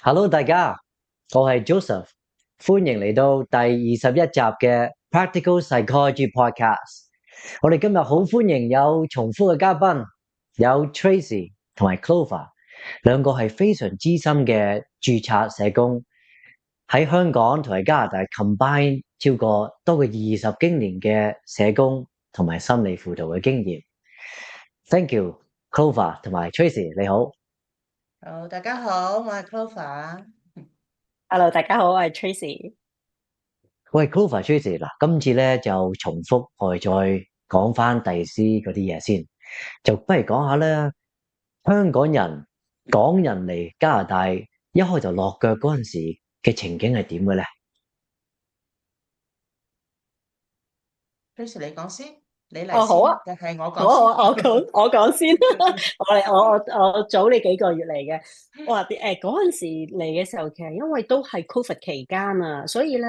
Hello，大家，我係 Joseph，歡迎嚟到第21集嘅 Practical Psychology Podcast。我哋今日好歡迎有重複嘅嘉賓，有 Tracy 同埋 Clover，兩個係非常資深嘅註冊社工，喺香港同埋加拿大 combine 超過多過20經年嘅社工同埋心理輔導嘅經驗。Thank you，Clover 同埋 Tracy，你好。好，大家好，我係 Clover。Hello，大家好，我係 Tracy。喂，Clover Tracy 嗱，今次咧就重複我哋再講翻第詩嗰啲嘢先，就不如講下咧，香港人、港人嚟加拿大一開就落腳嗰陣時嘅情景係點嘅咧？Tracy 你講先，你嚟哦，好啊，先定係我好啊，講先？我講先。我早你幾個月嚟嘅。我話嗰陣時嚟嘅時候，其實因為都係 Covid 期間啊，所以咧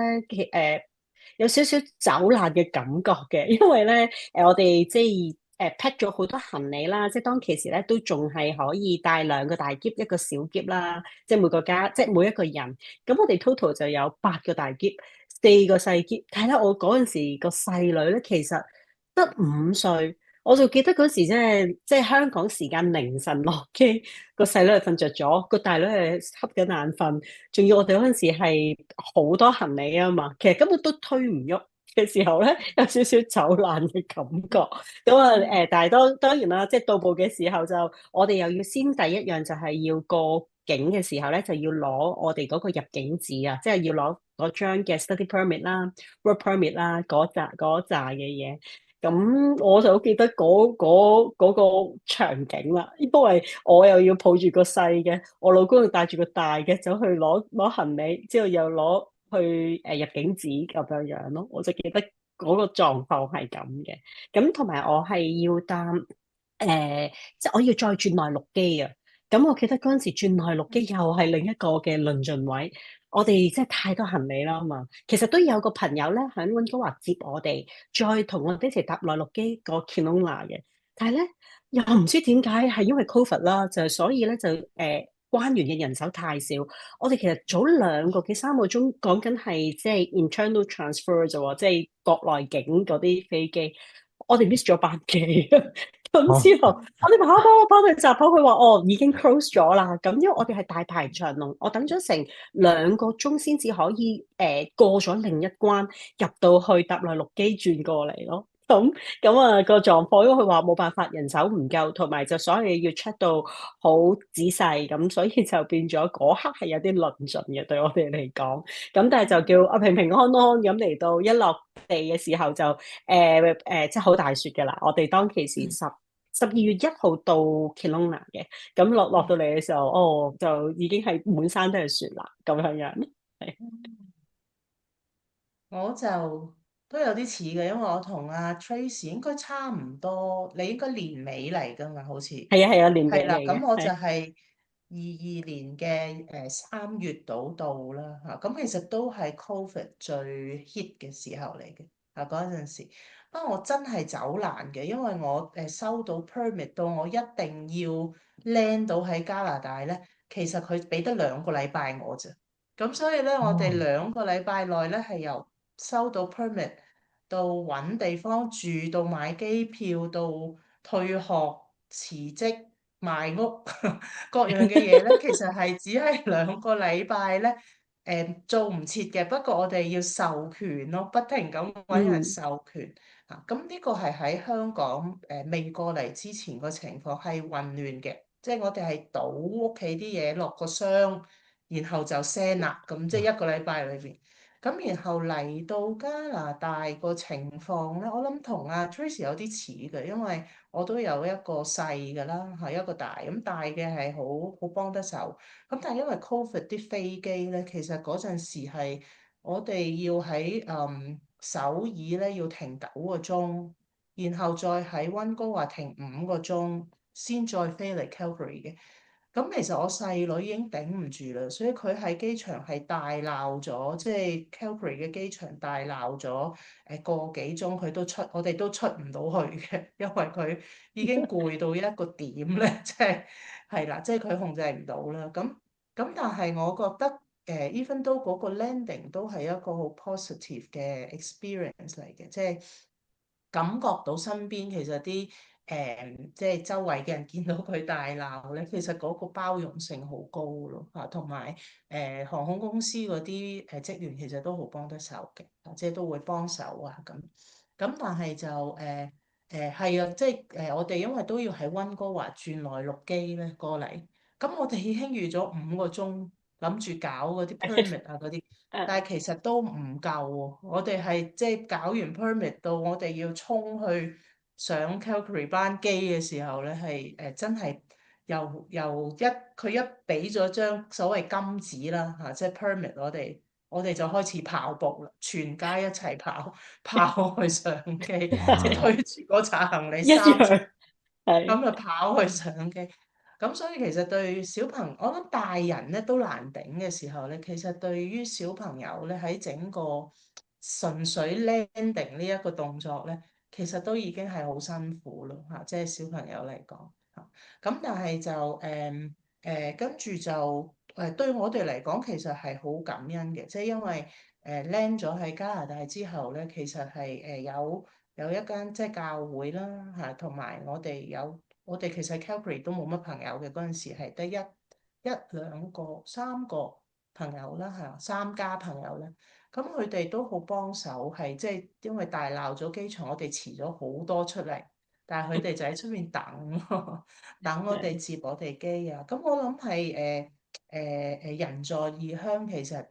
有少少走難嘅感覺嘅，因為咧我哋即係pack 咗好多行李啦，即係當其時咧都仲係可以帶2個大篋一個小篋啦，即係每個家即係每一個人，咁我哋 total 就有8個大篋，4個細篋。睇咧我嗰陣時個細女咧，其實得5歲。我就記得嗰時即係香港時間凌晨落機，個細女係瞓着咗，個大女係瞌緊眼瞓，仲要我哋嗰陣時係好多行李啊嘛，其實根本都推唔喐嘅時候咧，有少少走難嘅感覺。咁啊但係當然啦，即係到埗嘅時候就我哋又要先第一樣就係要過境嘅時候咧，就要攞我哋嗰個入境紙啊，即係要攞嗰張嘅 study permit 啦、work permit 啦嗰扎嘅嘢。咁我就好記得嗰個場景啦，因為我又要抱住個細嘅，我老公又帶住個大嘅走去攞行李，之後又攞去入境紙咁樣樣咯。我就記得嗰個狀況係咁嘅。咁同埋我係要擔即係我要再轉內陸機啊。咁我記得嗰陣時轉內陸機又係另一個嘅論盡位。我哋即係太多行李啦嘛，其實都有個朋友咧喺溫哥華接我哋，再同我哋一齊搭內陸機過 Kelowna 嘅。但係咧又唔知點解係因為 Covid 啦，就所以咧就關員嘅人手太少。我哋其實早2個幾3個鐘講緊係即係 internal transfer 啫喎，即係國內境嗰啲飛機，我哋 miss 咗班機。咁之後，我哋跑去閘口，佢話哦已經 close 咗啦。咁因為我哋係大排長龍，我等咗成2個鐘先至可以過咗另一關，入到去搭內陸機轉過嚟咯。咁個狀況，因為佢話冇辦法，人手唔夠，同埋就所有嘢要 check 到好仔細，咁所以就變咗嗰刻係有啲論盡嘅對我哋嚟講。咁但係就叫啊平平安安咁嚟到一落地嘅時候就即係好大雪嘅啦。我哋當其時嗯12月1號到 Kelowna 嘅，咁落到嚟嘅時候，哦就已經係滿山都係雪啦，咁樣樣。係我就都有啲似嘅，因為我同阿 Tracy 應該差唔多，你應該年尾嚟㗎嘛，好似係啊，年尾係啦。嚟嘅，咁我就係係22年嘅3月到啦嚇，咁其實都係 Covid 最 hit 嘅時候嚟嘅啊嗰陣時。不過我真係走難嘅，因為我收到 permit 到我一定要 land 到喺加拿大咧，其實佢俾得2個禮拜我咋。咁所以咧，我哋哦，2個禮拜內咧係由收到 permit 到揾地方住，到買機票，到退學、辭職、賣屋各樣嘅嘢咧，其實係只係2個禮拜咧，做唔切嘅。不過我哋要授權咯，不停咁揾人嗯授權啊。咁呢個係喺香港未過嚟之前個情況係混亂嘅，即係我哋係倒屋企啲嘢落個箱。然後就 send 啦，咁即係1個禮拜裏邊。咁然後嚟到加拿大個情況咧，我諗同阿 Tracy 有啲似嘅，因為我都有一個細嘅啦，係一個大，咁大嘅係好幫得手。咁但係因為 Covid 啲飛機咧，其實嗰陣時係我哋要喺首爾咧要停9個鐘，然後再喺溫哥華停5個鐘，先再飛嚟 Calgary 嘅。咁其實我細女已經頂唔住啦，所以佢喺機場係大鬧咗，即係 Calgary 嘅機場大鬧咗個幾鐘，我哋都出唔到去嘅，因為佢已經攰到一個點咧，即係啦，即係佢控制唔到啦。咁咁但係我覺得even 都嗰個 landing 都係一個好 positive 嘅 experience 嚟嘅，即係感覺到身邊其實啲即係周圍嘅人見到佢大鬧咧，其實嗰個包容性好高咯嚇，同埋航空公司嗰啲職員其實都好幫得手嘅，即係都會幫手啊咁。咁但係就係啊，即係我哋因為都要喺溫哥華轉內陸機咧過嚟。咁我哋已經預咗5個鐘，諗住搞嗰啲 permit 啊嗰啲，但係其實都唔夠喎。我哋係即係搞完 permit 到我哋要衝去上 Calgary 班機嘅時候咧，係真係佢一俾咗張所謂金紙啦嚇，即係 permit 我哋就開始跑步啦，全家一齊跑去上機，即係哇！推住嗰扎行李一樣係咁就跑去上機。咁所以其實對小朋友，我諗大人咧都難頂嘅時候咧，其實對於小朋友咧喺整個純粹 landing 呢一個動作咧，其實都已經係好辛苦咯嚇，即係小朋友嚟講嚇。咁但係就跟住就對我哋嚟講，其實係好感恩嘅，即係因為land 咗喺加拿大之後咧，其實係有一間即係教會啦嚇，同埋我哋其實 Calgary 都冇乜朋友嘅，嗰陣時係得兩個三個朋友啦嚇，三家朋友咧，咁佢哋都好幫手，係即係因為大鬧咗機場，我哋遲咗好多出嚟，但係佢哋就喺出面等咯，等我哋接我哋機啊。咁我諗係人在異鄉，其實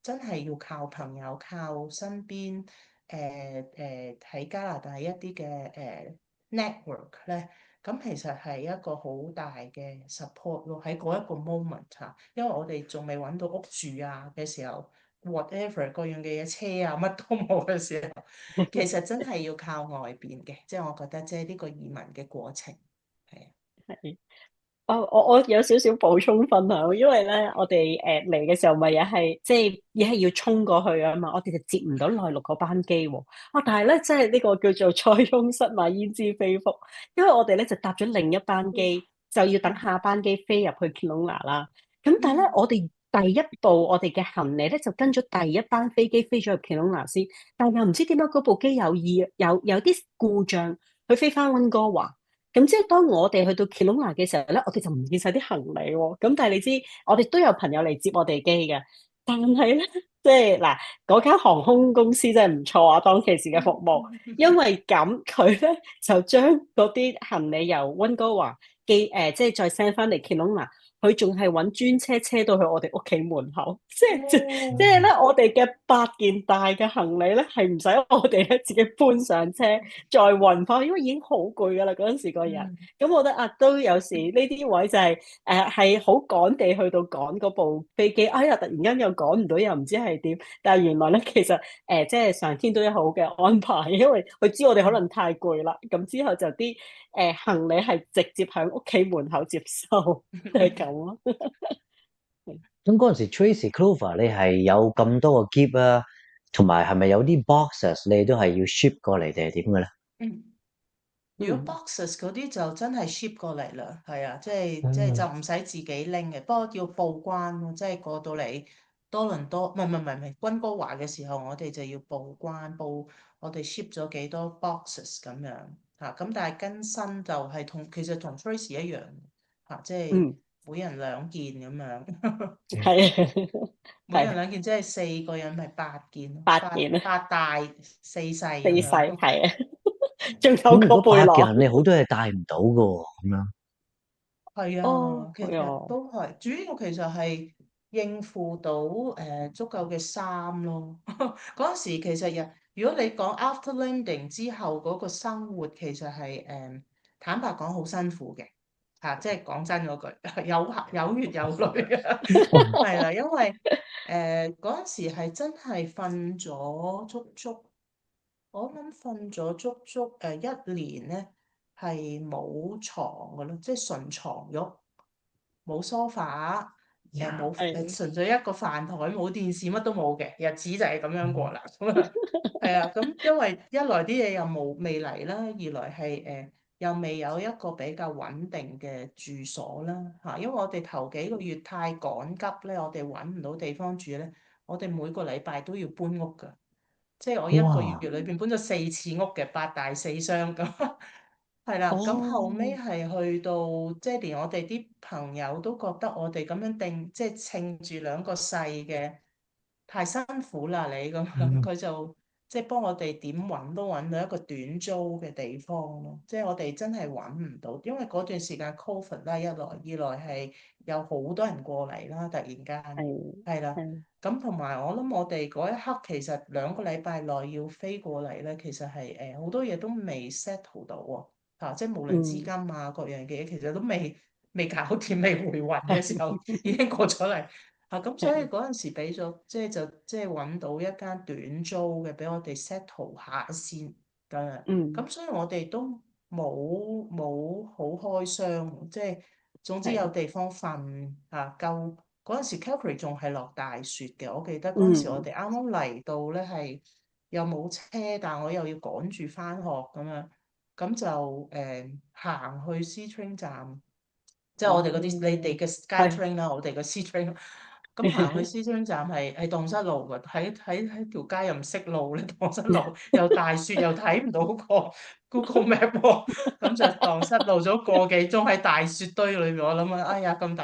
真係要靠朋友，靠身邊喺加拿大一啲嘅network 咧。咁其實係一個好大嘅 support 咯，喺嗰一個 moment 嚇，因為我哋仲未揾到屋住啊嘅時候，whatever 各樣嘅嘢，車啊乜都冇嘅時候，其實真係要靠外邊嘅，即係我覺得即係呢個移民嘅過程係。係。我有少少補充分享，因為咧我哋嚟嘅時候咪又係即係要衝過去啊嘛，我哋就接唔到內陸嗰班機喎。但係咧即係呢個叫做塞翁失馬焉知非福，因為我哋咧就搭咗另一班機，就要等下班機飛入去 Kelowna 啦。咁但係咧我哋第一步我哋嘅行李咧就跟咗第一班飛機飛咗去 Kelowna 先，但係又唔知點解嗰部機有啲故障，佢飛翻溫哥華。咁即係當我哋去到 Kelowna 嘅時候咧，我哋就唔見晒啲行李喎。咁但係你知，我哋都有朋友嚟接我哋機嘅。但係咧，即係嗱，嗰間航空公司真係唔錯啊，當其時嘅服務。因為咁，佢咧就將嗰啲行李由溫哥華即係再 send 翻嚟 Kelowna，佢仲係揾專車車到去我哋屋企門口。即係咧，我哋嘅8件大嘅行李咧，係唔使我哋咧自己搬上車。再運翻，因為已經好攰噶啦嗰陣時個人。咁我覺得都有時呢啲位就係係好趕地去到趕嗰部飛機，哎呀突然間又趕唔到，又唔知係點。但係原來咧其實即係上天都有好嘅安排，因為佢知我哋可能太攰啦，咁之後就啲行李係直接喺屋企門口接收，就係咁咯。咁嗰陣時 Tracy Clover 你係有咁多個篋啊，同埋係咪有啲 boxes 你都係要 ship 過嚟定係點嘅咧？如果 boxes 嗰啲就真係 ship 過嚟啦，係啊，即係就唔使自己拎嘅，不過要報關咯，即係過到嚟多倫多，唔係溫哥華嘅時候，我哋就要報關，報我哋 ship 咗幾多 boxes 咁樣嚇，咁但係更新就係其實同 Tracy 一樣嚇，即係嗯，每人2件咁樣，係每人係2件，即係4個人咪8件咯，8八件啊八大4細，4咁樣。細係啊，仲有個咁如果8件背囊。行李好多嘢帶唔到嘅喎，咁樣。係哦，啊，其係啊，實都係，主要其實係應付到足夠嘅衫咯。嗰陣時其實如果你講 after landing 之後嗰個生活，其實係坦白講好辛苦嘅嚇，即係講真嗰句有血有淚啊，係啦，因為嗰陣時係真係瞓咗足足，我諗瞓咗足足1年咧，係冇床嘅咯，即係純床褥。冇梳化，冇係純粹一個飯台，冇電視，乜都冇嘅日子就係咁樣過啦。咁啊，係啊，咁因為一來啲嘢又冇未嚟啦，二來係又未有一個比較穩定嘅住所啦嚇，因為我哋頭幾個月太趕急咧，我哋揾唔到地方住咧，我哋每個禮拜都要搬屋㗎，即係我一個月哇，裏邊搬咗4次屋嘅，8大4小咁。係啦，咁後尾哦，係去到，即係連我哋啲朋友都覺得我哋咁樣定，即係稱住兩個細嘅，太辛苦啦你咁樣，嗯，佢就即係幫我哋點揾都揾到一個短租嘅地方咯。即係我哋真係揾唔到，因為嗰段時間 Covid 啦，一來二來係有好多人過嚟啦，突然間係係啦。係，咁同埋我諗我哋嗰一刻其實2個禮拜內要飛過嚟咧，其實係好多嘢都未 settle 到喎。即係無論資金嗯，啊各樣嘅嘢，其實都未搞掂、未回魂嘅時候，係已經過咗嚟。咁所以係，嗰陣時俾咗，即係揾到一間短租嘅，俾我哋 settle 下先咁樣。嗯，咁所以我哋都冇好開箱，即係總之有係，地方瞓夠。嗰陣時 Calgary 仲係落大雪嘅，我記得嗰陣時我嗯，哋啱啱嚟到咧係又冇車，但我又要趕住返學咁樣。咁就行去 C train 站，即係我哋嗰啲你哋哦，嘅 Sky 係，train 啦，我哋嘅 C train。咁行去 C train 站係蕩失路㗎，喺條街又唔識路咧，蕩失路又大雪又睇唔到個 Google Map 喎，咁就蕩失路咗個幾鐘喺大雪堆裏邊。我諗啊，哎呀咁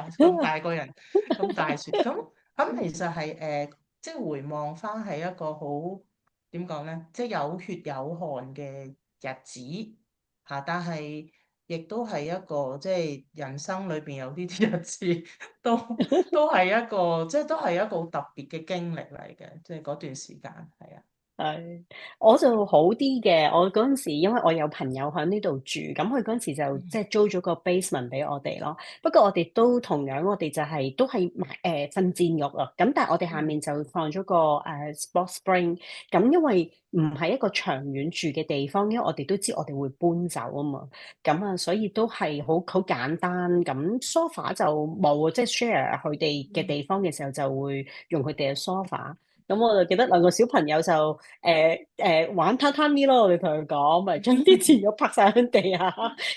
大個人咁大雪，咁其實係即係回望翻係一個好點講咧，即係有血有汗嘅日子但係亦都係一個即係人生裏邊有呢啲日子都都係一個即係都係一個好特別嘅經歷嚟嘅，即係嗰段時間係啊。係，我就好啲嘅。我嗰陣時，因為我有朋友喺呢度住，咁佢嗰陣時就即係租咗個 basement 俾我哋咯。不過我哋都同樣，我哋就係都係買瞓戰屋啊。咁但係我哋下嗯面就放咗個sports spring。咁因為唔係一個長遠住嘅地方，因為我哋都知我哋會搬走啊嘛。咁啊，所以都係好簡單。咁 sofa 就冇，即係 share 佢哋嘅嗯地方嘅時候，就會用佢哋嘅 sofa。咁我就記得兩個小朋友就玩榻榻米咯，我哋同佢講，咪將啲字肉拍晒喺地下。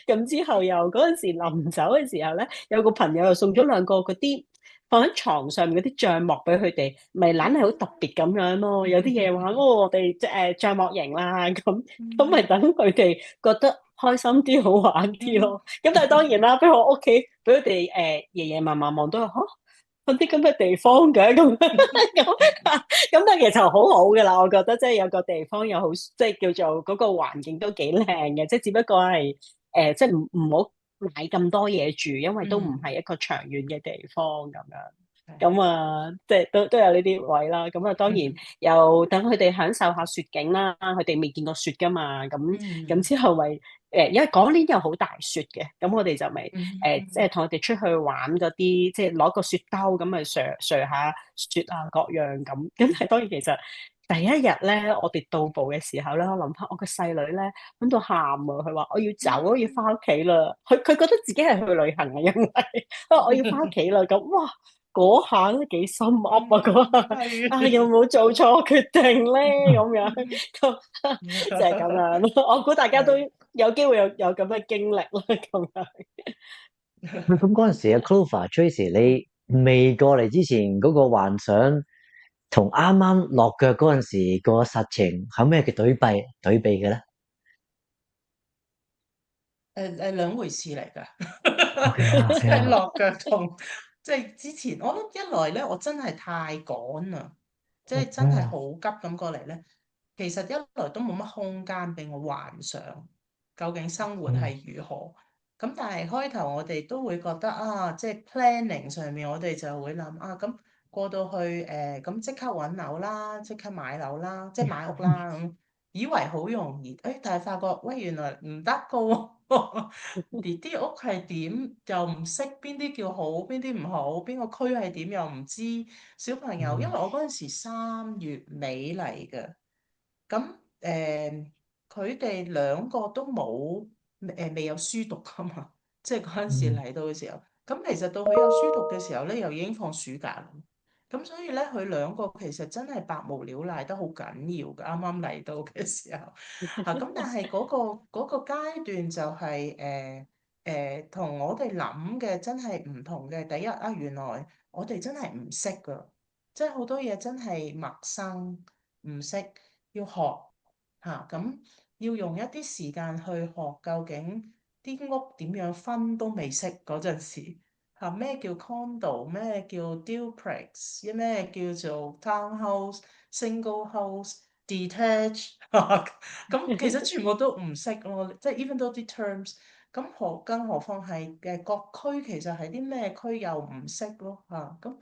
咁之後又嗰陣時臨走嘅時候咧，有個朋友又送咗兩個嗰啲放喺床上面嗰啲帳幕俾佢哋，咪懶係好特別咁樣咯。有啲嘢玩哦，我哋帳幕型啦，咁咪等佢哋覺得開心啲、好玩啲咯。咁但係當然啦，俾我屋企俾佢哋爺爺嫲嫲望到嚇。嗰啲咁嘅地方嘅咁咁但係其實好好嘅啦，我覺得即係有個地方有好，即係叫做嗰個環境都幾靚嘅，即係只不過係即係唔好買咁多嘢住，因為都唔嗯係一個長遠嘅地方咁樣。係咁啊，即係都有呢啲位啦。咁啊，當然嗯又等佢哋享受下雪景啦。佢哋未見過雪噶嘛。咁嗯之後咪因為嗰年又好大雪嘅，咁我哋就咪即係嗯同佢哋出去玩嗰啲，即係攞個雪兜咁咪瀡下雪啊各樣咁。咁但係當然其實第一日咧，我哋到埗嘅時候咧，我諗翻我個細女咧喺度喊啊，佢話我要走，我要翻屋企啦。佢覺得自己係去旅行啊，因為佢話我要翻屋企啦。咁哇！嗰下都幾心噏啊！嗰下有冇做錯決定咧？咁樣咁就係咁樣咯。我估大家都係有機會有咁嘅經歷啦。咁樣喂咁嗰陣時嘅 Clover Tracy，你未過嚟之前嗰個幻想，同啱啱落腳嗰陣時個實情，係咩嘅對比嘅咧兩回事嚟㗎。？OK 啊，OK 即係啊，落腳同即係之前，我諗一來咧，我真係太趕啦，即係真係嗯好急咁過嚟咧。其實一來都冇乜空間俾我幻想究竟生活嗯係如何。咁但係開頭我哋都會覺得即係 planning 上面我哋就會諗咁過到去咁即刻揾樓啦，即刻買樓啦，即係買屋啦咁，以為好容易，但係發覺喂原來唔得噶喎。連啲屋係點又唔識，邊啲叫好，邊啲唔好，邊個區係點又唔知。小朋友，因為嗯我嗰陣時3月尾嚟嘅，咁佢哋兩個都冇未有書讀噶嘛，即係嗰陣時嗯嚟到嘅時候，咁其實到佢有書讀嘅時候咧，又已經放暑假啦。咁所以咧，佢兩個其實真係百無聊賴得好緊要嘅。啱啱嚟到嘅時候，咁但係嗰個階段就係同我哋諗嘅真係唔同嘅。第一啊，原來我哋真係唔識噶，即係好多嘢真係陌生，唔識要學咁要用一啲時間去學，究竟啲屋點樣分都未識嗰陣時。咩叫 condo，咩叫 duplex，咩叫做 townhouse、single house、detached 咁其實全部都唔識咯，即係 even though 啲 terms，咁更何況係各區其實係啲咩區又唔識咯咁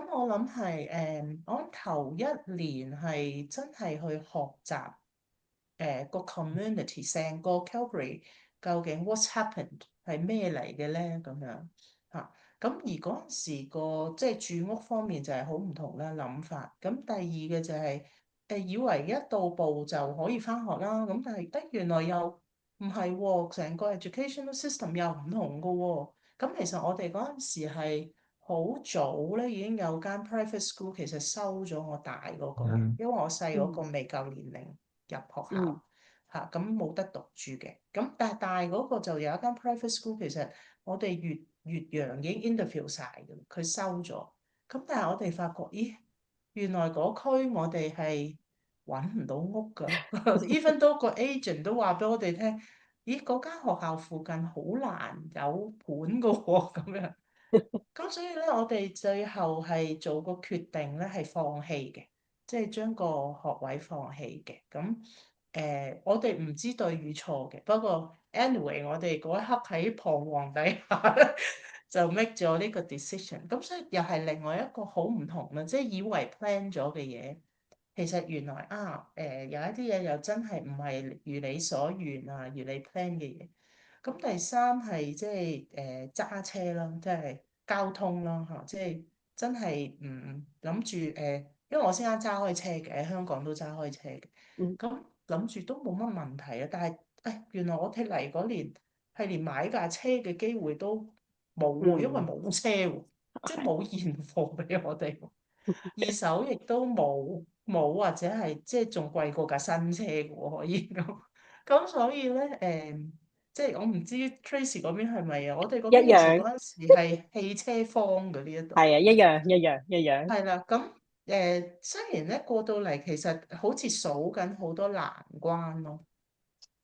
我諗係我諗頭一年係真係去學習個 community 成個 Calgary 究竟 what's happened 係咩嚟嘅咧咁樣咁而嗰陣時個即係住屋方面就係好唔同啦諗法。咁第二嘅就係以為一到埗就可以翻學啦。咁但係原來又唔係喎，成個 educational system 又唔同噶喎。咁其實我哋嗰陣時係好早咧已經有間 private school，其實收咗我大嗰個嘅，因為我細嗰個未夠年齡入學校咁冇得讀住嘅。咁但係大嗰個就有一間 private school，其實我哋越洋已經 interview 晒嘅，佢收咗。咁但係我哋發覺，咦，原來嗰區我哋係揾唔到屋㗎。even 都個 agent 都話俾我哋聽，咦，嗰間學校附近好難有盤㗎喎，咁樣。咁所以咧，我哋最後係做個決定咧，係放棄嘅，即係將個學位放棄嘅。咁我哋唔知對與錯嘅，不過 anyway，我哋嗰一刻喺彷徨底下就 make 咗呢個 decision。咁所以又係另外一個好唔同啦，即係以為 plan 咗嘅嘢，其實原來有一啲嘢又真係唔係如你所願啊，如你 plan 嘅嘢。咁第三係即係揸車啦，即係交通啦即係真係唔諗住因為我先生揸開車嘅，喺香港都揸開車嘅，咁諗住都冇乜問題啊。但係原來我哋嚟嗰年係連買架車嘅機會都冇喎，因為冇車喎，即係冇現貨俾我哋喎，二手亦都冇或者係即係仲貴過架新車嘅喎，可以咁所以咧即係我唔知 Tracy 嗰邊係咪啊？我哋嗰邊其實一樣，嗰陣時係汽車荒嘅呢一度。係啊，一樣一樣一樣。係啦，咁雖然咧過到嚟其實好似數緊好多難關咯，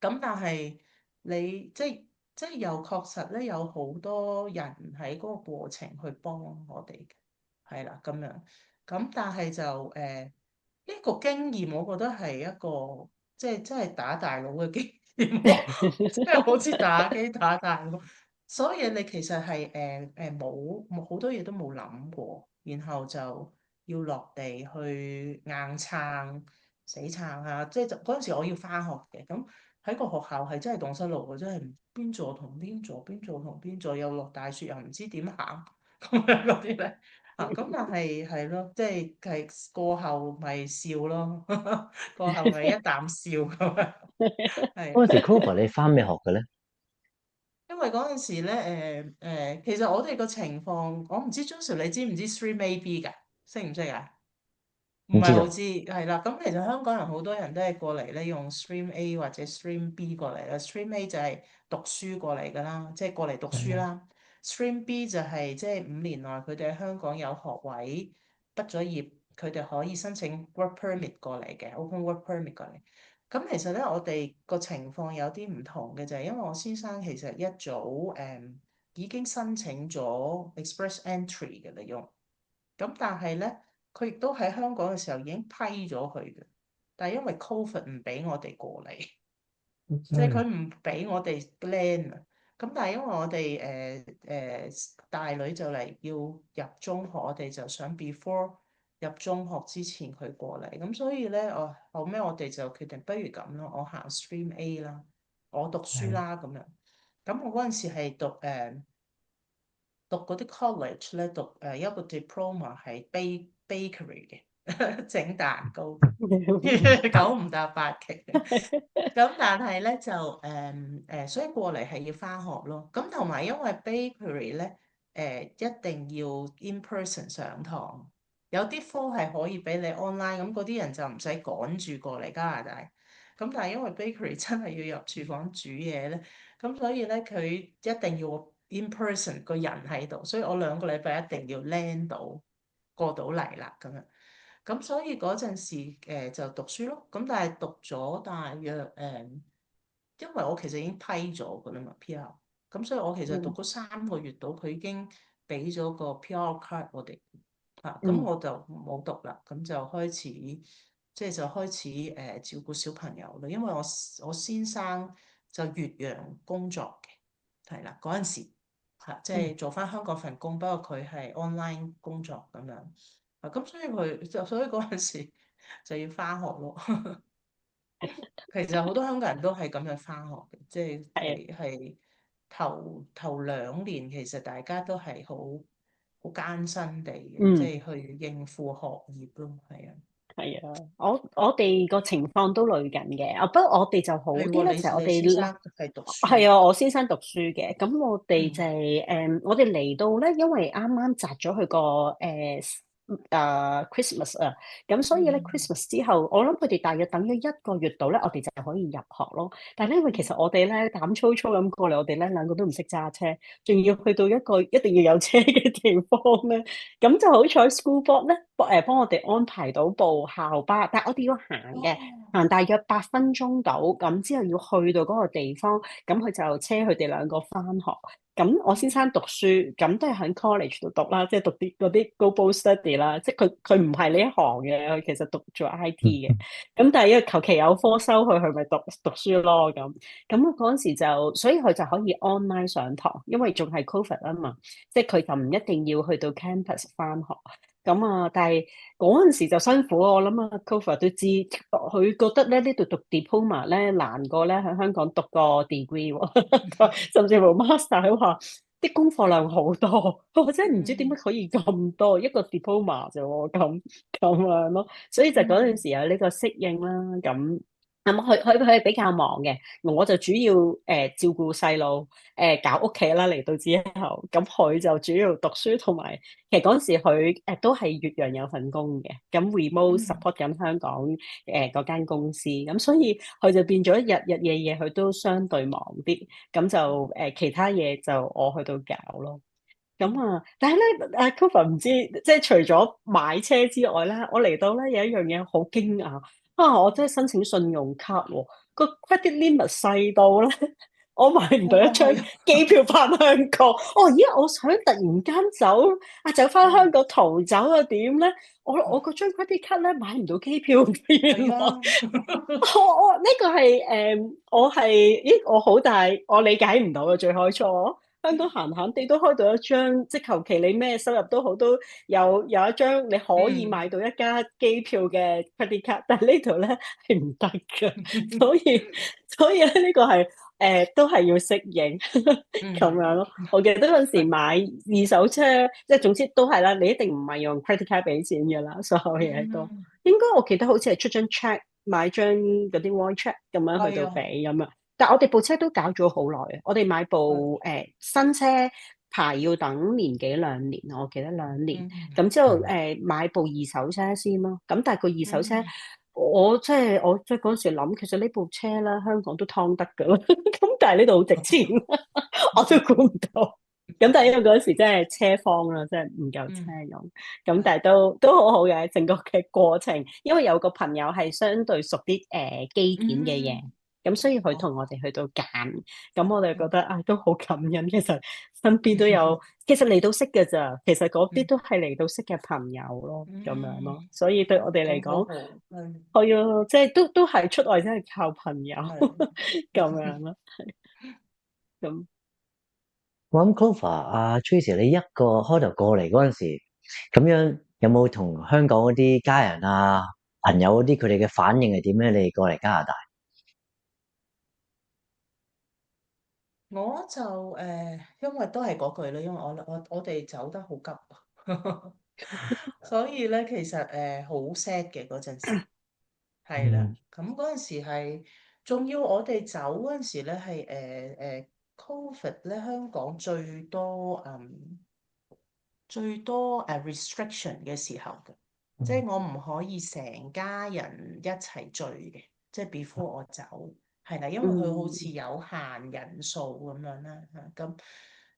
咁但係你即係又確實咧有好多人喺嗰個過程去幫我哋嘅，係啦咁樣。咁但係就呢個經驗，我覺得係一個即係真係打大佬嘅經驗咯，即係好似打機打大佬。所以你其實係冇好多嘢都冇諗過，然後就要落地去硬撐死撐即係嗰陣時我要翻學嘅，咁喺個學校係真係蕩失路嘅，真係邊座同邊座，邊座同邊座，又落大雪又唔知點行咁樣嗰啲咧咁但係咯，即係過後咪笑咯，過後咪一啖笑咁樣，係。嗰陣時 Clover 你翻咩學嘅咧？因為嗰陣時咧，其實我哋個情況，我唔知 Joseph 你知唔知 Stream A B 㗎？識唔識啊？唔唔知道。係好知，係啦。咁其實香港人好多人都係過嚟咧，用 Stream A 或者 Stream B 過嚟啦。Stream A 就係讀書過嚟㗎啦，即係過嚟讀書啦。Stream B 就係即係5年內佢哋喺香港有學位，畢咗業，佢哋可以申請 work permit 過嚟嘅，open work permit 過嚟。咁其實咧，我哋個情況有啲唔同嘅就係，因為我先生其實一早已經申請咗 express entry 嘅利用，咁但係咧，佢亦都喺香港嘅時候已經批咗佢嘅，但係因為 COVID 唔俾我哋過嚟，即係佢唔俾我哋 land 啊。咁但係因為我哋大女就嚟要入中學，我哋就想 before 入中學之前佢過嚟，咁所以咧，後尾我哋就決定不如咁咯，我行 Stream A 啦，我讀書啦咁樣。咁我嗰陣時係讀嗰啲 college 咧，讀一個 diploma 係 bakery 嘅，整蛋糕嘅，九唔搭八嘅。咁但係咧就所以過嚟係要翻學咯。咁同埋因為 bakery 咧一定要 in person 上堂，有啲科係可以俾你 online，咁嗰啲人就唔使趕住過嚟加拿大。咁但係因為 bakery 真係要入廚房煮嘢咧，咁所以咧佢一定要 in person 個人喺度，所以我2個禮拜一定要 land 到過到嚟啦咁樣。咁所以嗰陣時就讀書咯，咁但係讀咗大約因為我其實已經批咗噶啦嘛 PR，咁所以我其實讀嗰3個月到，佢已經俾咗個 PR card 我哋，咁我就冇讀啦，咁就開始照顧小朋友啦，因為我先生就越洋工作嘅，係啦嗰陣時即係做翻香港份工，不過佢係 online 工作咁樣，咁所以嗰陣時就要翻學咯。其實好多香港人都係咁樣翻學嘅，即係係係頭2年，其實大家都係好艱辛地嘅，即係去應付學業咯，係啊。係啊，我哋個情況都類近嘅，不過我哋就好係啲咧，喎，就係我你先哋生係讀書，係啊，我先生讀書嘅，咁我哋就嗯係我哋嚟到咧，因為啱啱擲咗佢個Christmas 啊，咁所以咧 嗯 Christmas 之後，我諗佢哋大約等咗1個月度咧，我哋就可以入學咯。但係咧，因為其實我哋咧膽粗粗咁過嚟，我哋咧2個都唔識揸車，仲要去到一個一定要有車嘅地方咧，咁就好彩 school board 咧幫我哋安排到部校巴，但係我哋要行嘅。哦，行大約8分鐘到，咁之後要去到嗰個地方，咁佢就車佢哋2個翻學。咁我先生讀書，咁都係喺 college 度讀啦，即係讀啲嗰啲 global study 啦，即係佢唔係呢一行嘅，佢其實讀做 IT 嘅。咁但係因為求其有科收佢咪讀書咯咁。咁嗰陣時就，所以佢就可以 online 上堂，因為仲係 COVID 啊嘛，即係佢就唔一定要去到 campus 翻學。咁啊，但係嗰陣時就辛苦咯，我諗啊，Cover 都知，佢覺得咧呢度讀 diploma 咧難過咧喺香港讀個 degree 喎，甚至乎 master 佢話啲功課量好多，我真係唔知點解可以咁多一個 diploma 啫喎，咁樣咯，所以就嗰陣時有呢個適應啦，咁。咁佢係比較忙嘅，我就主要照顧細路，搞屋企啦。嚟到之後，咁佢就主要讀書同埋，其實嗰陣時佢都係越洋有份工嘅，咁 remote 嗯 support 緊香港嗰間公司，咁所以佢就變咗日日夜夜佢都相對忙啲，咁就其他嘢就我去到搞咯。咁啊，但係咧，阿 Cover 唔知，即係除咗買車之外咧，我嚟到咧有一樣嘢好驚訝啊！我真係申請信用卡喎，個 credit limit 細到咧，我買唔到一張係啊，機票翻香港。哦，咦，我想突然間走翻香港逃走啊，點咧？我嗰張 credit 卡咧買唔到機票，原來係啊，我呢個係我係咦，我好大，我理解唔到啊，最開初。香港閒閒地都開到一張，即係求其你咩收入都好，都有一張你可以買到一家機票嘅 credit card，但係呢度咧係唔得嘅，所以咧呢個係都係要適應咁樣咯。我記得嗰陣時買二手車，即係總之都係啦，你一定唔係用 credit card 俾錢嘅啦，所有嘢都應該我記得好似係出張 check 買張嗰啲 void check 咁樣去到俾咁啊。但我哋部車都搞咗好耐啊！我哋買部新車牌要等年幾2年，我記得2年。咁之後買部二手車先咯。咁但係個二手車，我即係嗰時諗，其實呢部車咧香港都劏得噶啦。咁但係呢度好值錢，我都估唔到。咁但係因為嗰時真係車荒啦，真係唔夠車用。咁但係都好好嘅，整個嘅過程，因為有個朋友係相對熟啲機件嘅嘢。咁所以佢同我哋去到揀，咁我哋覺得都好感恩。其實身邊都有，其實嚟到識嘅咋，其實嗰啲都係嚟到識嘅朋友咯，咁樣咯。所以對我哋嚟講，係啊，即係都係出外真係靠朋友咁樣咯。咁我諗 Clover Tracy 你一個開頭過嚟嗰陣時，咁樣有冇同香港嗰啲家人朋友嗰啲佢哋嘅反應係點咧？你過嚟加拿大，我就因為都係嗰句啦，因為我哋走得好急，所以咧其實好 sad 嘅嗰陣時，係啦，嗯咁嗰陣時係，仲要我哋走嗰陣時咧係COVID 咧香港最多 restriction 嘅時候嘅。即係我唔可以成家人一齊聚嘅，即係 before 我走，係啦，因為佢好似嗯有限人數咁樣啦，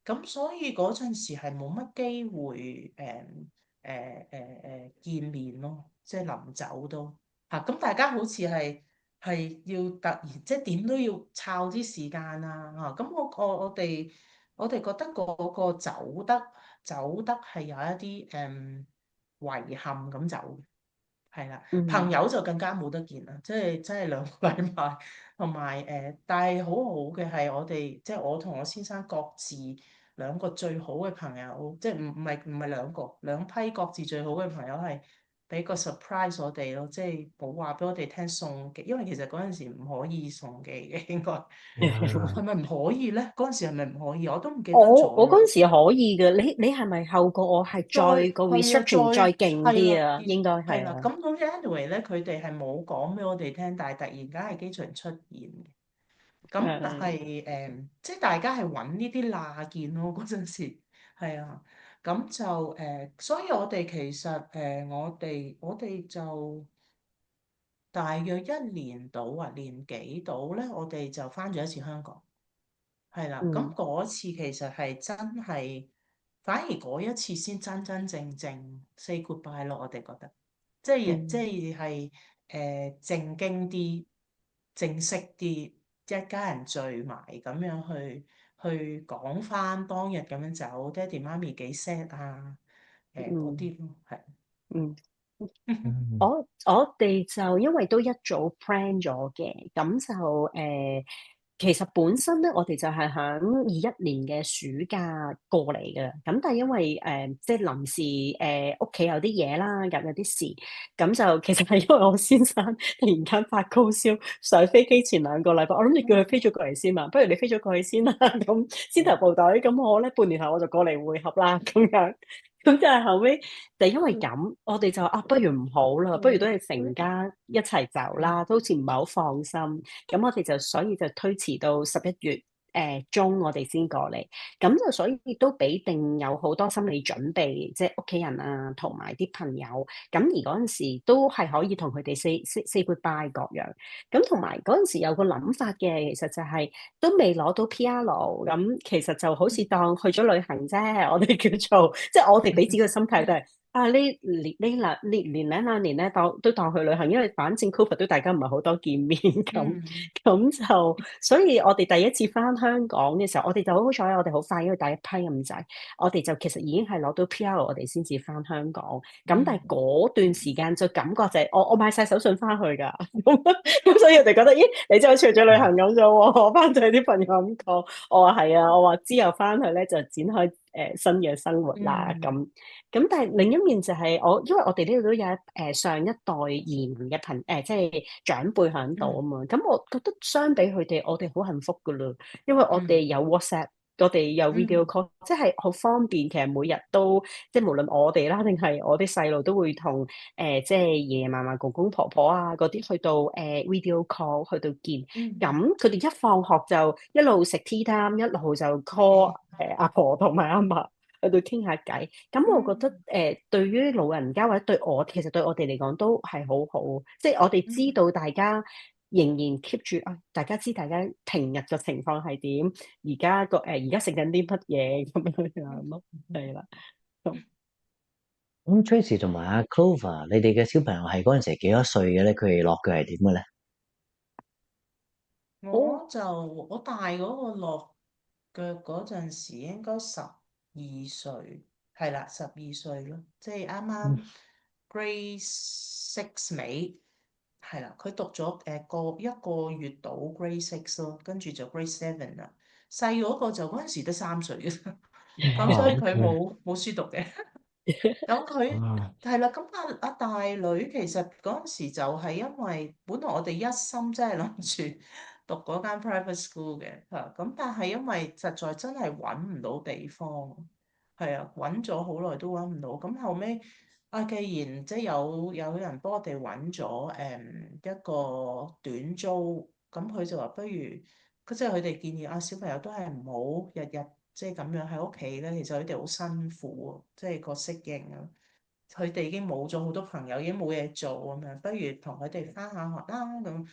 咁所以嗰陣時係冇乜機會見面咯，即係臨走都嚇，咁大家好似係要突然即係點都要湊啲時間啊嚇，咁我哋覺得嗰個走得係有一啲遺憾咁走，係啦，朋嗯友就更加冇得見啦，即係真係兩個禮拜，同埋但係好好嘅係我哋，即係我同我先生各自兩個最好嘅朋友，即係唔係兩批各自最好嘅朋友係俾個 surprise 我哋咯，即係冇話俾我哋聽送機，因為其實嗰陣時唔可以送機嘅，應該係咪唔可以咧？嗰陣時係咪唔可以？我都唔記得咗啦。我嗰陣時可以嘅，你係咪後過我係再再個 係啊，research 再勁係啦，啲啊？應該係啦。係啊，咁總之 anyway 咧，佢哋係冇講俾我哋聽，但係突然間喺機場出現嘅。咁但誒係即係大家係揾呢啲罅見咯。嗰陣時係啊，咁就所以我哋其實我哋就大約一年到啊，年幾到咧，我哋就翻咗一次香港。係啦，咁嗯嗰次其實係真係，反而嗰一次先真真正正 say goodbye 咯。我哋覺得，即係即嗯係正經啲、正式啲，一家人聚埋咁樣去講翻當日咁樣走，爹哋媽咪幾 sad 啊，嗰嗯啲咯，係。嗯。嗯我哋就因為都一早 plan 咗嘅，咁就其實本身咧，我哋就係響21年嘅暑假過嚟嘅，咁但係因為即係臨時屋企有啲嘢啦，咁有啲事，咁就其實係因為我先生突然間發高燒，上飛機前2個禮拜，我諗住叫佢飛咗過嚟先嘛，不如你飛咗過去先啦，咁先頭部隊，咁我咧半年後我就過嚟會合啦，咁樣。咁就係後尾，就因為咁，我哋就不如唔好啦，不如都係成家一齊走啦，都好似唔係好放心。咁我哋就所以就推遲到11月中，我哋先過嚟。咁就所以都俾定有好多心理準備，即係屋企人啊，同埋啲朋友。咁而嗰陣時都係可以同佢哋 say goodbye 各樣。咁同埋嗰陣時有個諗法嘅，其實就係、都未攞到 PR，咁其實就好似當去咗旅行啫。我哋叫做，即係我哋俾自己嘅心態都係呢年咧，當去旅行，因為反正 Covid 都大家唔係好多見面咁，嗯咁就所以我哋第一次翻香港嘅時候，我哋就好好彩，我哋好快因為第一批咁滯，我哋就其實已經係攞到 PR，我哋先至翻香港。咁但係嗯嗰段時間就感覺就係我買晒手信翻去㗎，咁所以我哋覺得，咦，你真係好似去咗旅行咁啫喎！我翻對啲朋友咁講，我話係啊，我話之後翻去咧就展開新嘅生活啦咁。嗯咁但係另一面就係因為我哋呢度都有上一代移民嘅即係長輩喺度啊嗯嘛。咁我覺得相比佢哋，我哋好幸福噶啦，因為我哋嗯有 WhatsApp。我哋有 video 嗯 call，即係好方便。其實每日都即係無論我哋啦，定係我啲細路都會同即係爺爺嫲嫲、公公婆婆啊嗰啲去到video call 去到見。嗯咁佢哋一放學就一路食 tea time，一路就 call 阿婆同埋阿嫲去到傾下偈。咁我覺得嗯對於老人家或者其實對我哋嚟講都係好好，即係我哋知嗯道大家仍然 keep 住大家知大家平日嘅情況係點，而家食緊啲乜嘢咁樣咯，係啦。咁咁 Tracy 同埋阿 Clover，你哋嘅小朋友係嗰陣時幾多歲嘅咧？佢哋落腳係點嘅咧？哦，我大嗰個落腳嗰陣時應該12歲，係啦，12歲咯，即係啱嗯啱 Grade 6尾，係啦，佢讀咗一個月到 Grade 6咯，跟住就 Grade 7啦。細嗰個就嗰陣時得3歲嘅，咁所以哦佢，OK，冇書讀嘅。咁佢啊，係啦，咁阿大女其實嗰陣時就係因為本來我哋一心真係諗住讀嗰間 private school 嘅嚇，咁但係因為實在真係揾唔到地方，係啊，揾咗好耐都揾唔到，咁後尾既然即係有人幫我哋揾咗一個短租，咁佢就話不如，即係佢哋建議小朋友都係唔好日日即係咁樣喺屋企咧，其實佢哋好辛苦喎，即係個適應啊。佢哋已經冇咗好多朋友，已經冇嘢做咁樣，不如同佢哋返下學啦咁。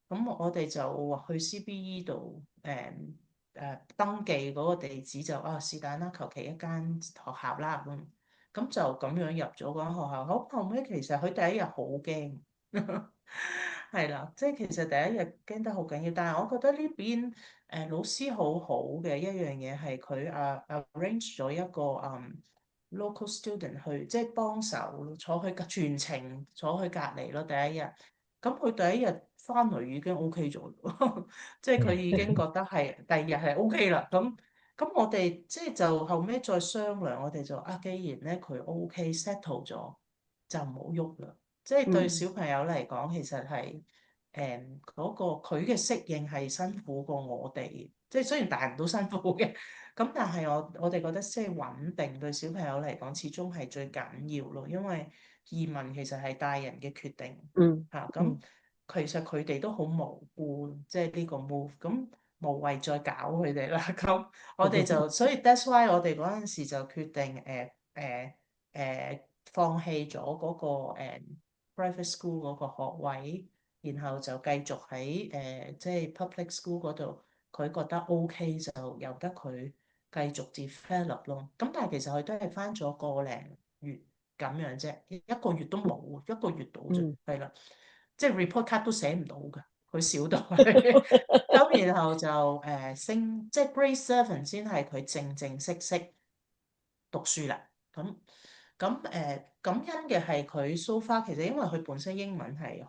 咁我哋就去 CBE 度登記嗰個地址就是但啦，求其一間學校啦咁。咁就咁樣入咗嗰間學校。好，後尾其實佢第一日好驚，係啦，即係其實第一日驚得好緊要。但係我覺得呢邊老師好好嘅一樣嘢係佢arrange 咗一個local student 去即係幫手坐佢全程坐佢隔離咯。第一日，咁佢第一日翻嚟已經 OK 咗，即係佢已經覺得係第二日係 OK 啦。咁我哋即係就後尾再商量，我哋就既然咧佢 OK settle 咗，就唔好喐啦。即係對小朋友嚟講，其實係嗰個佢嘅適應係辛苦過我哋。即係雖然大人都辛苦嘅，咁但係我哋覺得即係穩定對小朋友嚟講，始終係最緊要咯。因為移民其實係大人嘅決定嗯嚇，咁嗯其實佢哋都好無辜，即係呢個 move，咁無謂再搞佢哋啦。咁我哋就所以 that's why 我哋嗰陣時就決定放棄咗嗰個private school 嗰個學位，然後就繼續喺即係 public school 嗰度，佢覺得 OK 就由得佢繼續 develop 咯。咁但係其實佢都係返咗個零月咁樣啫，一個月都冇，一個月到啫，嗯係啦，即係 report card 都寫唔到㗎，佢少到係。咁然後就升，即係 grade seven 先係佢正正式式讀書啦。咁感恩嘅係佢 so far，其實因為佢本身英文係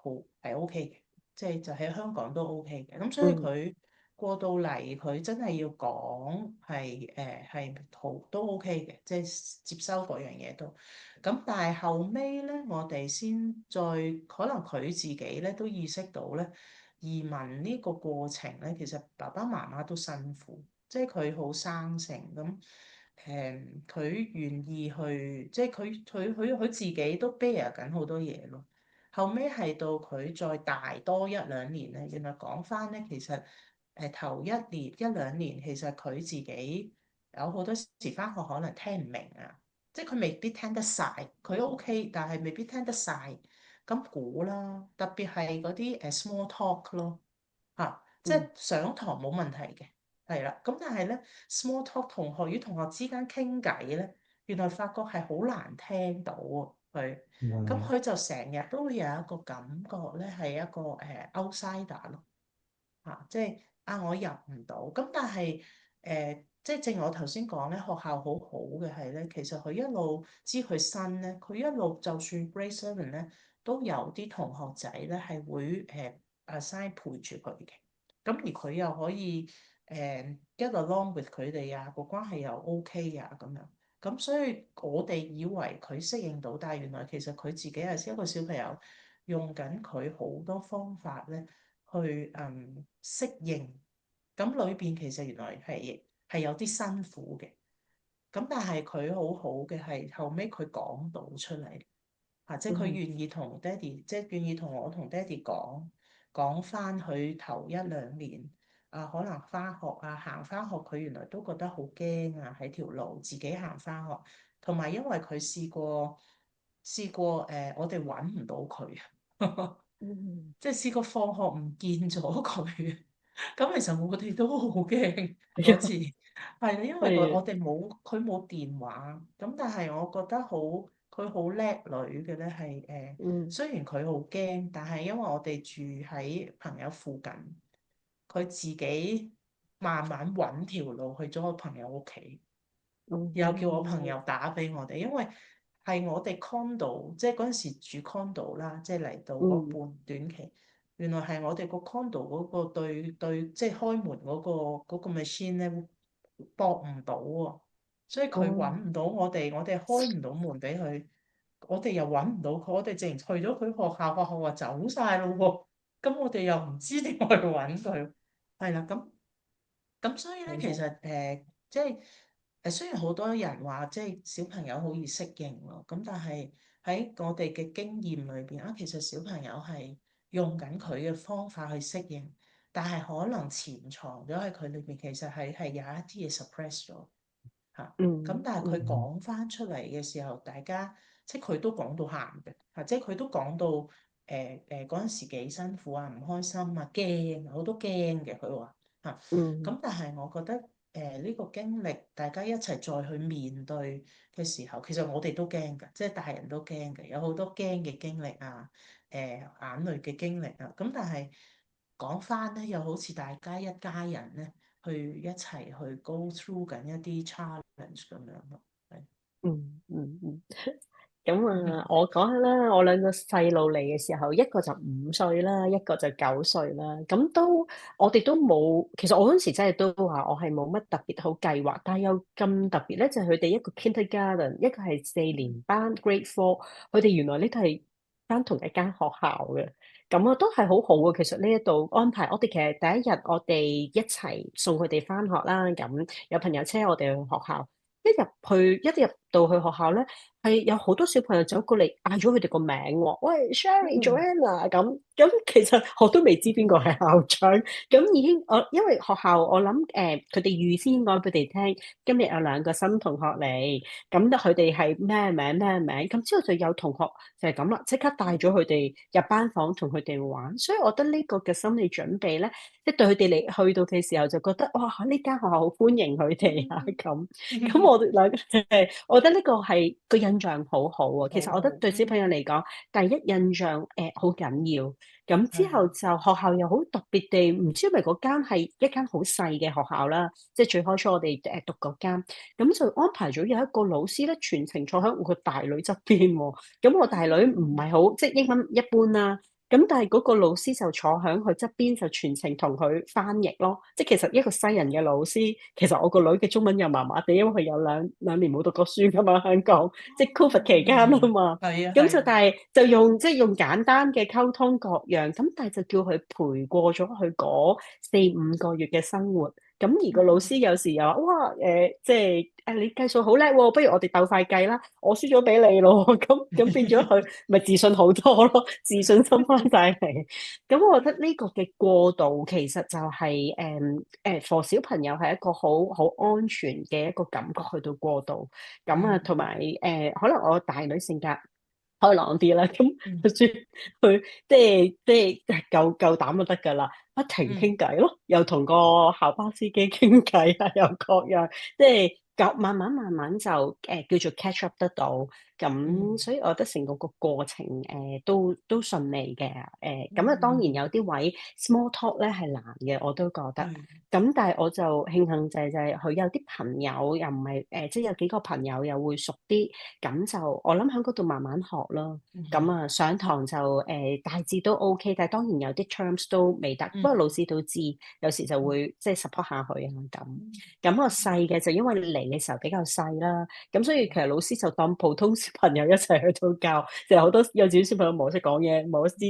OK 嘅，即係就喺香港都 OK 嘅。咁所以嗯佢過到嚟，佢真係要講係好都 OK 嘅，即係接收嗰樣嘢都。咁但係後尾咧，我哋先再可能佢自己咧都意識到咧，移民呢個過程咧，其實爸爸媽媽都辛苦，即係佢好生性咁。佢願意去，即係佢自己都 bear 緊好多嘢咯。後尾係到佢再大多一兩年咧，原來講翻咧，其實頭一年一兩年，其實佢自己有好多時翻學可能聽唔明啊，即係佢未必聽得晒，佢 OK，但係未必聽得晒。咁估啦，特別係嗰啲small talk 咯，即係嗯上堂冇問題嘅。係啦，咁但係咧，small talk 同學與同學之間傾偈咧，原來發覺係好難聽到喎佢，咁嗯佢就成日都會有一個感覺咧，係一個outsider 咯，即係我入唔到，咁但係即係正如我頭先講咧，學校好好嘅係咧，其實佢一路知佢新咧，佢一路就算 grade seven 咧，都有啲同學仔咧係會assign 陪住佢嘅，咁而佢又可以get along with 佢哋啊，個關係又 OK 啊咁樣，咁所以我哋以為佢適應到，但係原來其實佢自己係一個小朋友，用緊佢好多方法咧。去適應，咁裏邊其實原來係有啲辛苦嘅，咁但係佢好好嘅係後尾佢講到出嚟，即係佢嗯願意同爹哋，即係願意同我同爹哋講翻佢頭一兩年可能翻學行翻學，佢原來都覺得好驚啊，喺條路自己行翻學，同埋因為佢試過我哋揾唔到佢。嗯即係試過放學唔見咗佢，咁其實我哋都好驚嗰次，係因為係啊我哋佢冇電話，咁但係我覺得佢好叻女嘅咧，係嗯雖然佢好驚，但係因為我哋住喺朋友附近，佢自己慢慢揾條路去咗我朋友屋企。又叫我朋嗯友打俾我哋，因為係我哋 condo，即係嗰陣時住 condo 啦，即係嚟到嗰嗯半短期，原來係我哋個 condo 嗰個對，即係開門嗰個 machine 咧駁唔到喎，所以佢哦揾唔到我哋開唔到門俾佢，我哋又揾唔到佢，我哋淨係去咗佢學校，學校話走晒咯喎，咁我哋又唔知點去揾佢，係啦，咁所以咧，其實即係雖然好多人話即係小朋友好易適應咯，咁但係喺我哋嘅經驗裏邊其實小朋友係用緊佢嘅方法去適應，但係可能潛藏咗喺佢裏邊，其實係有一啲嘢 suppress 咗嚇。咁但係佢嗯講翻出嚟嘅時候，大家即係佢都講到喊嘅嚇，即係佢都講到嗰陣時幾辛苦啊，唔開心啊，驚好多驚嘅佢話嚇。咁但係我覺得呢個經歷，大家一齊再去面對嘅時候，其實我哋都驚㗎，即係大人都驚嘅，有好多驚嘅經歷啊，眼淚嘅經歷啊。咁但係講翻咧，又好似大家一家人咧，去一齊去 go through 緊一啲 challenge 咁樣咯。係嗯嗯嗯。咁啊，我講下啦，我兩個細路嚟嘅時候，一個就5歲啦，一個就9歲啦。咁都我哋都冇，其實我嗰陣時真係都話我係冇乜特別好計劃，但係又咁特別咧，就係佢哋一個 kindergarten，一個係4年班 grade 4，佢哋原來呢都係翻同一間學校嘅。咁啊，都係好好嘅。其實呢一度安排，我哋其實第一日我哋一齊送佢哋翻學啦。咁有朋友車我哋去學校。一入到去學校咧，係有好多小朋友走過嚟嗌咗佢哋個名喎，喂 Sherry、Joanna 咁，其實我都未知邊個係校長，咁已經因為學校我諗佢哋預先講俾佢哋聽，今日有2個新同學嚟，咁佢哋係咩名咩名，咁之後就有同學就係咁啦，即刻帶咗佢哋入班房同佢哋玩，所以我覺得呢個嘅心理準備咧，即係對佢哋嚟去到嘅時候就覺得哇呢間學校好歡迎佢哋啊咁。咁我哋兩個我覺得呢個係個印象好好啊。其實我覺得對小朋友嚟講，第一印象好緊要。咁之後就學校又好特別地，唔知係咪嗰間係一間好細嘅學校啦，即係最開初我哋讀嗰間，咁就安排咗有一個老師咧，全程坐喺我個大女側邊喎。咁我大女唔係好即係英文一般啦。咁但係嗰個老師就坐喺佢側邊，就全程同佢翻譯咯。即係其實一個西人嘅老師，其實我個女嘅中文又麻麻地，因為佢有兩年冇讀過書噶嘛，香港即係 Covid 期間啊嘛。係啊，咁就但係就用即係用簡單嘅溝通各樣，咁但係就叫佢陪過咗佢嗰4-5個月嘅生活。咁而個老師有時又話：哇即係你計數好叻喎，不如我哋鬥快計啦，我輸咗俾你咯。咁變咗佢咪自信好多咯，自信心翻晒嚟。咁我覺得呢個嘅過渡其實就係for 小朋友係一個好好安全嘅一個感覺去到過渡。咁啊，同埋可能我大女性格開朗啲啦，咁佢即係夠膽就得㗎啦，不停傾偈咯，又同個校巴司機傾偈啊，又各樣，即係慢慢就叫做 catch up 得到。咁所以我覺得成個過程都順利嘅。咁啊當然有啲位 small talk 咧係難嘅，我都覺得。咁但係我就慶幸就係佢有啲朋友又唔係即係有幾個朋友又會熟啲，咁就我諗喺嗰度慢慢學咯。咁啊上堂就大致都 OK，但係當然有啲 terms 都未得，不過老師都知，有時就會即係 support 下佢啊咁。咁我細嘅就因為嚟嘅時候比較細啦，咁所以其實老師就當普通小朋友一齊去到教，就好多幼稚園小朋友冇識講嘢，冇知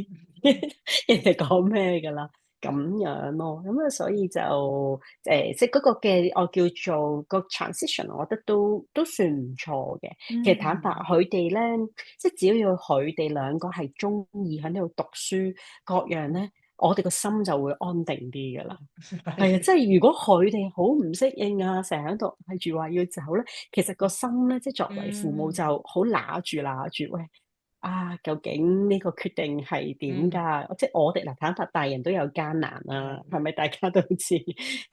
人哋講咩㗎啦。咁樣咯，咁啊，所以就即係嗰個嘅我叫做個 transition，我覺得都算唔錯嘅。其實坦白，佢哋咧，即係只要佢哋兩個係中意喺呢度讀書各樣咧，我哋個心就會安定啲噶啦。係啊，即係如果佢哋好唔適應啊，成日喺度嗌住話要走咧，其實個心咧，即係作為父母就好揦住，喂。究竟呢個決定係點㗎？即係我哋嗱，坦白大人都有艱難啦，係咪大家都知？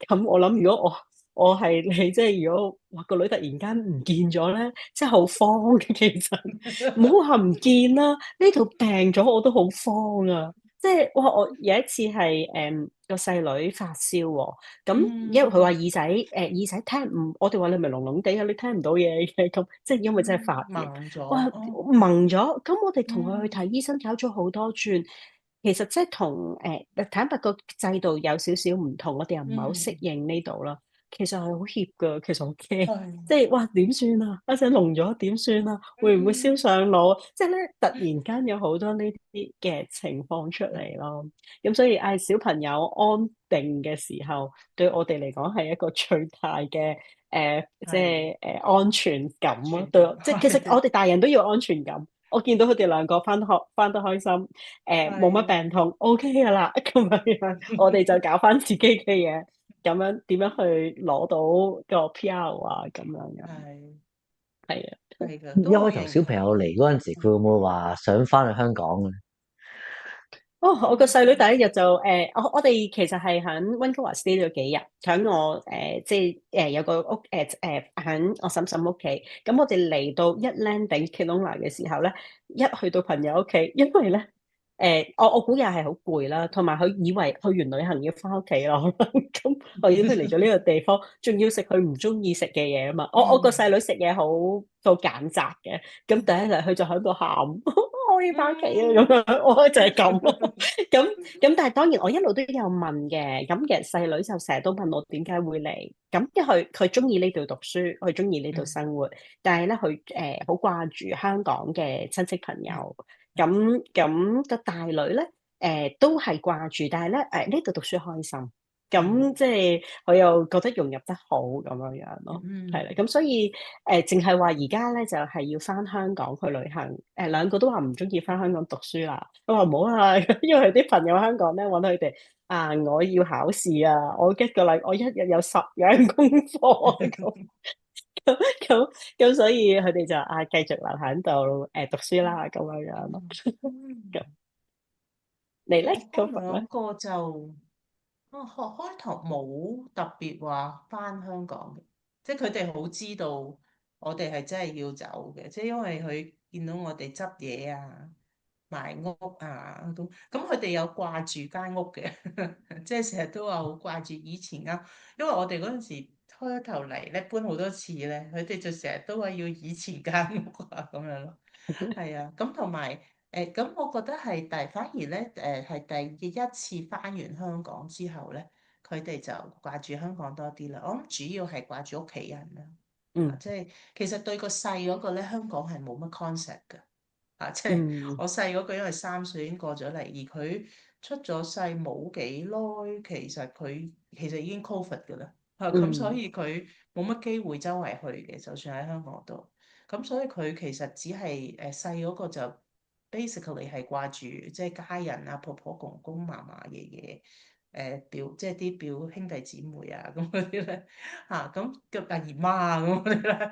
咁我諗，如果我係你，即係如果哇個女突然間唔見咗咧，即係好慌嘅。其實唔好話唔見啦，呢度病咗我都好慌啊！即係哇，我有一次係個細女發燒喎，咁因為佢話耳仔聽唔，我哋話你咪聾聾地啊，你聽唔到嘢嘅咁，即係因為真係發炎。盲咗，哇，盲咗，咁我哋同佢去睇醫生，搞咗好多轉。其實即係同坦白個制度有少少唔同，我哋又唔係好適應呢度啦。其實係好怯㗎，其實好驚，即係哇點算啊？一陣聾咗點算啊？會唔會燒上腦？即係咧突然間有好多呢啲嘅情況出嚟咯。咁所以小朋友安定嘅時候，對我哋嚟講係一個最大嘅即係安全感咯。對，即係其實我哋大人都要安全感。我見到佢哋兩個返學返得開心，冇乜病痛，OK 㗎啦。咁樣我哋就搞返自己嘅嘢，咁樣點樣去攞到個 PR 啊？咁樣嘅。係啊。係㗎，一都好開頭小朋認同。友嚟嗰陣時，佢會唔會話想翻去香港嘅？哦，我個細女第一日就我哋其實係喺溫哥華 stay 咗幾日，喺我即係有個屋喺我嬸嬸屋企。咁我哋嚟到一 landing Kelowna 嘅時候咧，一去到朋友屋企，因為咧我估又係好攰啦，同埋佢以為去完旅行要翻屋企咯，咁我已經嚟咗呢個地方，仲要食佢唔中意食嘅嘢啊嘛。我個細女食嘢好揀擇嘅，咁第一日佢就喺度喊。我要翻屋企啊！咁樣，我就係咁咯。咁，但係當然我一路都有問嘅。咁其實細女就成日都問我點解會嚟。咁因為佢中意呢度讀書，佢中意呢度生活，但係咧佢好掛住香港嘅親戚朋友。咁個大女咧都係掛住，但係咧呢度讀書開心。咁即係佢又覺得融入得好咁樣咯。係啦，咁所以淨係話而家咧就係要翻香港去旅行。兩個都話唔中意翻香港讀書啦。我話唔好啦，因為啲朋友香港咧揾佢哋啊，我要考試啊，我一個禮我一日有10樣功課咁，所以佢哋就繼續留喺度讀書啦咁樣咯。咁你咧我，Cover 咧？兩個就開頭冇特別話翻香港嘅，即係佢哋好知道我哋係真係要走嘅，即係因為佢見到我哋執嘢啊、買屋啊咁佢哋有掛住間屋嘅，即係成日都話好掛住以前間，因為我哋嗰陣時開頭嚟咧搬好多次咧，佢哋就成日都話要以前間屋啊咁樣咯。係啊，咁同埋咁我覺得係反而咧係第一次翻完香港之後咧，佢哋就掛住香港多啲啦。我諗主要係掛住屋企人啦，嗯即係其實對個細嗰個咧，香港係冇乜 concept 㗎，即係嗯我細嗰個因為3歲已經過咗嚟，而佢出咗世冇幾耐，其實已經 COVID 㗎啦，咁所嗯以佢冇乜機會周圍去嘅，就算喺香港度。咁所以佢其實只係細嗰個就 basically 係掛住即係家人啊、婆婆、公公、嫲嫲、爺爺即係啲表兄弟姊妹啊咁嗰啲咧咁叫阿姨媽啊咁嗰啲咧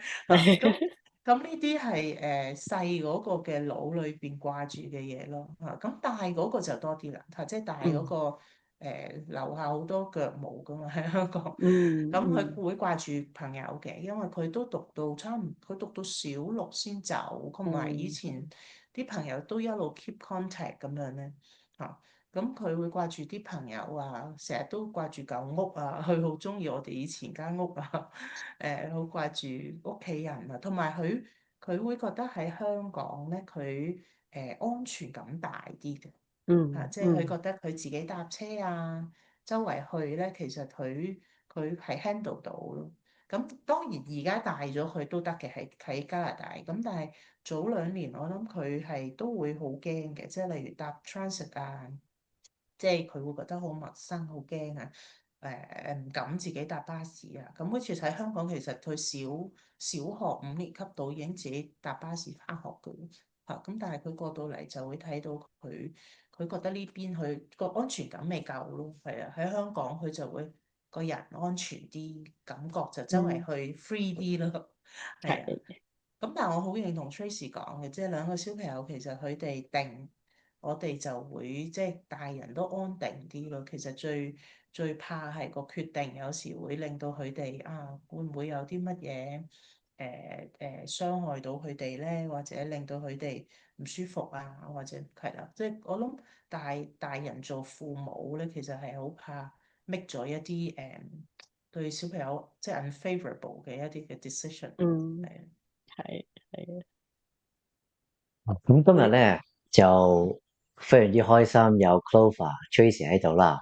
咁呢啲係細嗰個嘅腦裏邊掛住嘅嘢咯咁大嗰個就多啲啦即係大嗰嗯個留下好多腳毛噶嘛喺香港。嗯咁佢嗯會掛住朋友嘅，因為佢都讀到佢讀到小6先走，同埋以嗯前啲朋友都一路 keep contact 咁樣咧咁佢會掛住啲朋友啊，成日都掛住舊屋啊，佢好中意我哋以前間屋啊，好掛住屋企人啊，同埋佢會覺得喺香港咧，佢安全感大啲嘅。即係佢嗯覺得佢自己搭車啊，周圍去咧，其實佢係 handle 到咯。咁當然而家大咗佢都得嘅，喺加拿大。咁但係早2年我諗佢係都會好驚嘅，即係例如搭 transit 啊，即係佢會覺得好陌生、好驚啊。唔敢自己搭巴士啊。咁好似喺香港，其實佢小學5年級到已經自己搭巴士返學嘅。咁但係佢過到嚟就會睇到佢覺得呢邊佢個安全感未夠咯，係啊，喺香港佢就會個人安全啲，感覺就周圍嗯，去 free 啲咯，係啊。係咁但係我好認同 Tracy 講嘅，即係兩個小朋友其實佢哋定，我哋就會即係大人都安定啲咯。其實最怕係個決定，有時會令到佢哋會唔會有啲乜嘢傷害到佢哋咧，或者令到佢哋唔舒服啊，或者係啦，即係我諗大人做父母咧，其實係好怕 make 咗一啲對小朋友即係 unfavorable 嘅一啲嘅 decision，嗯係啊。係咁今日你咧就非常之開心，有 Clover、Tracy 喺度啦。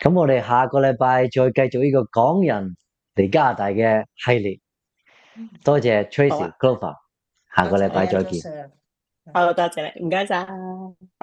咁我哋下個禮拜再繼續呢個港人嚟加拿大嘅系列。多謝好 Tracy、啊，Clover，下個禮多謝你啊拜再見。，Joseph。好多謝你，唔該晒。